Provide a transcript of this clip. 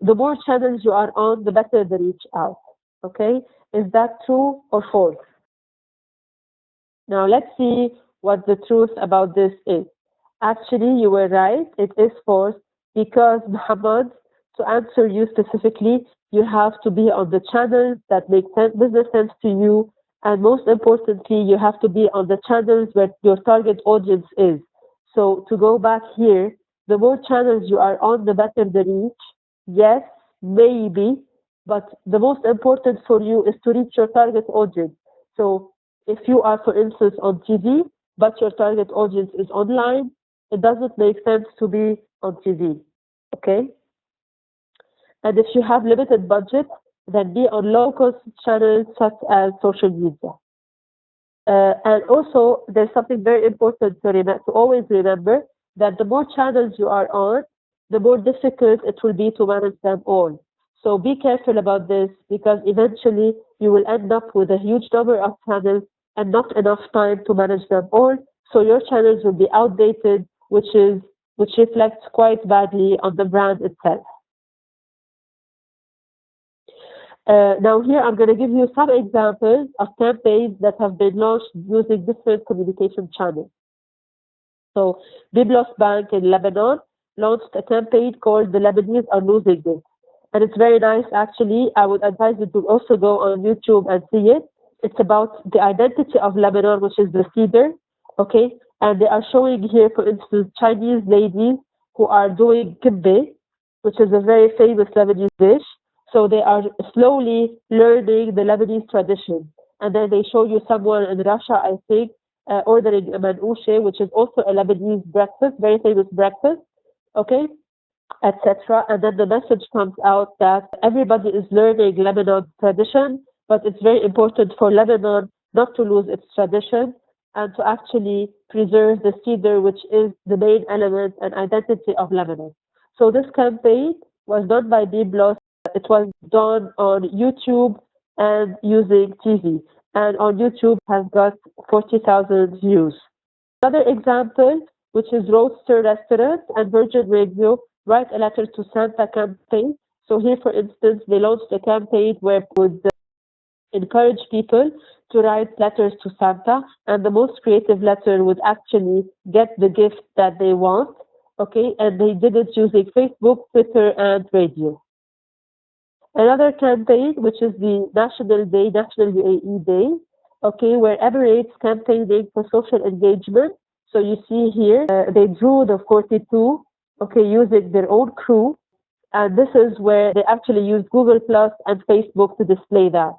the more channels you are on, the better the reach out. Okay, is that true or false? Now let's see what the truth about this is. Actually, you were right. It is false because, Muhammad, to answer you specifically, you have to be on the channels that make business sense to you, and most importantly, you have to be on the channels where your target audience is. So to go back here, the more channels you are on, the better the reach. Yes, maybe, but the most important for you is to reach your target audience. So if you are, for instance, on TV, but your target audience is online, it doesn't make sense to be on TV. Okay? And if you have limited budget, then be on low-cost channels such as social media. And also, there's something very important to always remember that the more channels you are on, the more difficult it will be to manage them all. So be careful about this because eventually you will end up with a huge number of channels and not enough time to manage them all. So your channels will be outdated, which reflects quite badly on the brand itself. Now here I'm going to give you some examples of campaigns that have been launched using different communication channels. So Biblos Bank in Lebanon launched a campaign called The Lebanese Are Losing It. And it's very nice actually. I would advise you to also go on YouTube and see it. It's about the identity of Lebanon, which is the cedar. Okay? And they are showing here, for instance, Chinese ladies who are doing kibbeh, which is a very famous Lebanese dish. So they are slowly learning the Lebanese tradition. And then they show you someone in Russia, I think, ordering a manouche, which is also a Lebanese breakfast, very famous breakfast, okay, etc. And then the message comes out that everybody is learning Lebanon's tradition, but it's very important for Lebanon not to lose its tradition and to actually preserve the cedar, which is the main element and identity of Lebanon. So this campaign was done by Biblos. It was done on YouTube and using TV. And on YouTube has got 40,000 views. Another example, which is Roadster Restaurant and Virgin Radio, Write a Letter to Santa campaign. So here, for instance, they launched a campaign where would encourage people to write letters to Santa, and the most creative letter would actually get the gift that they want. Okay, and they did it using Facebook, Twitter, and radio. Another campaign, which is the National UAE Day, okay, where Emirates campaigning for social engagement. So you see here, they drew the 42, okay, using their own crew. And this is where they actually use Google Plus and Facebook to display that.